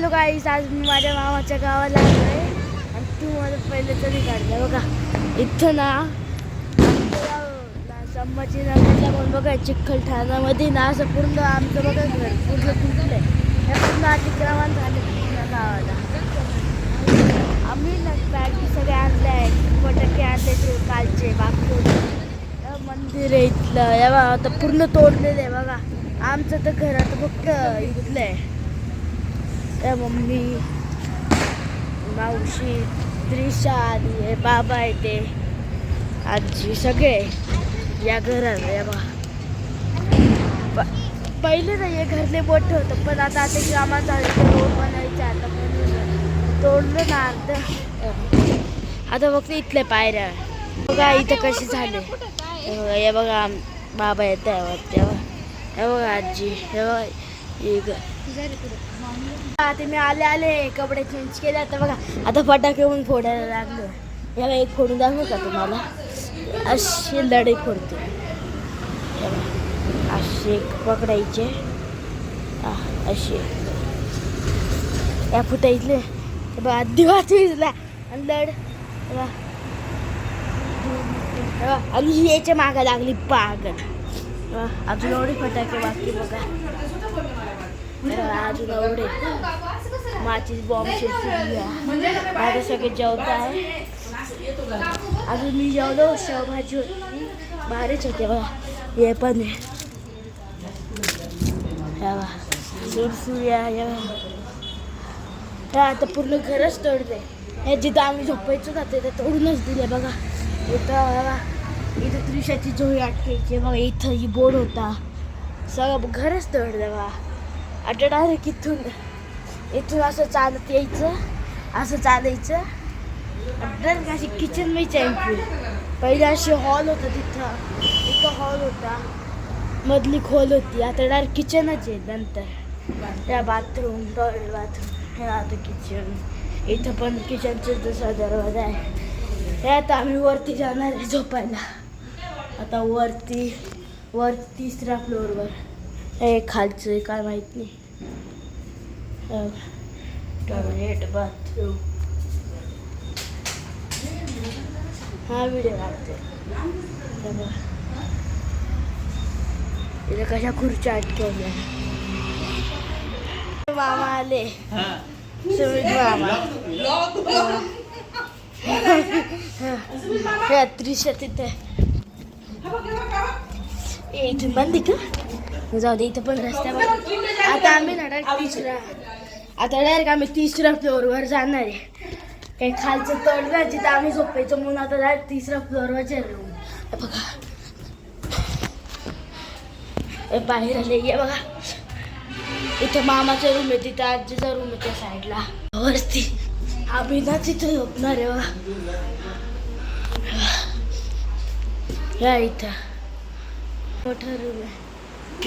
Hello गाईस, आज मी माझ्या मामाच्या गावाला आलो आहे आणि तू मला पहिले तरी काढलं बघा. इथं ना संभाजीनगरला पण बघा चिखलठाण्यामध्ये ना असं पूर्ण आमचं बघा घर पूर्ण तुटलं आहे. हे पूर्ण अतिक्रमण झाले पूर्ण गावाला. आम्ही ना बॅगी सगळे आणले आहेत, फटाके आणले ते कालचे बापूर मंदिर आहे इथलं. हे बघा आता पूर्ण तोडलेलं आहे बघा. आमचं तर घर आता फक्त इथलं आहे. त्या मम्मी मावशी त्रिशा आली आहे, बाबा आहे ते आजी सगळे या घरात. या बा पहिले ना हे घरले मोठं होतं, पण आता ते कामात झालं रोड बनायचं आता म्हणून तोडलं ना अर्ध. आता फक्त इथले पायऱ्या बघा इथं कसे झाले. हे बघा बाबा येत आहे तेव्हा. हे बघा आजी, हे बघा आता मी आले कपडे चेंज केले. आता बघा आता फटाके पण फोडायला लागलो. याला एक फोडून दाखवू का तुम्हाला? अशी लढाई फोडते. असे पकडायचे असे या फुटायचे बघा दिवाळीला आणि लढ आणि ही याच्या मागा लागली पागल. अजून एवढे फटाके बाकी बघा. अजून एवढे माचीस बॉम्बचे माझे सगळे जेवत आहे. अजून मी जेवलो, शेवभाजी होती भारीच होते बघा. हे पण आहे सुरसुर्या. आता पूर्ण घरच तोडले. हे जिथं आम्ही झोपायचो ना ते तोडूनच दिले बघा. इथं त्रिशाची जोडी अटकायची बघा. इथं ही बोर्ड होता, सगळं घरच तोडलं बघा. आता डायरेक्ट इथून असं चालत यायचं, असं चालायचं. डायरेक्ट अशी किचन मी एंट्री. पहिले अशी हॉल होता, इथं हॉल होता, मधली खोल होती. आता डायरेक्ट किचनच आहे. नंतर त्या बाथरूम, टॉयलेट बाथरूम, हे आता किचन. इथं पण किचनचं दुसरा दरवाजा आहे. हे आता आम्ही वरती जाणार आहे झोपायला. आता वरती तिसऱ्या फ्लोअरवर. हे खालचं आहे काय माहीत नाही. टॉयलेट बाथरूम हा व्हिडिओ काढते. इथे कशा खुर्च्या अटकवल्या. मामा आले, सुमित मामा. त्रिशा तिथे इथून बंद का जाऊ दे. इथं पण रस्त्यावर आता आम्ही ना डायरेक्ट आम्ही तिसऱ्या फ्लोअरवर जाणार आहे. काही खालचं तोडलं जिथं आम्ही झोपायचं म्हणून आता डायरेक्ट तिसऱ्या फ्लोअरवर रूम. बघा बाहेर आले. ये बघा इथं मामाचा रूम आहे, तिथं आजीचा रूम आहे त्या साईडला. वरती आम्ही ना तिथं झोपणार आहे बघा. या इथं मोठा रूम आहे,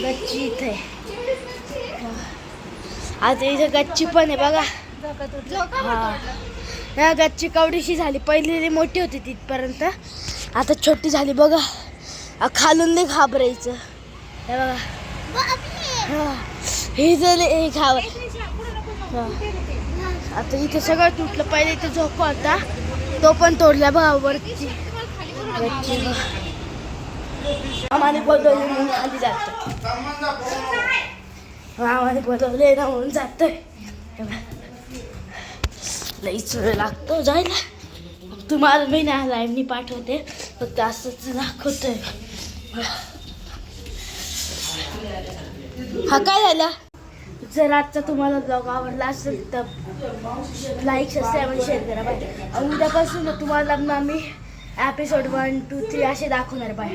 गच्ची इथे. आता इथं गच्ची पण आहे बघा. हा गच्ची कवडीशी झाली. पहिली मोठी होती तिथपर्यंत, आता छोटी झाली बघा. खालून नाही घाबरायचं. हे बघा हे झाले हे खाव. आता इथे सगळं तुटलं. पहिले इथे झोपा होता तो पण तोडला बघा. वरती आम्हाला बोलवले म्हणून खाली जातो. आम्हाला बोलवले ना म्हणून जातोय. लईच वेळ लागतो जायला. तुम्हाला मी नाही लाईव्हनी पाठवते, फक्त असंच दाखवतोय. हा काय झालं? जर आजचा तुम्हाला ब्लॉग आवडला असेल तर लाईक सबस्क्राईब शेअर करा. बाय. उद्यापासून तुम्हाला मी एपिसोड 1, 2, 3 असे दाखवणार. बाय.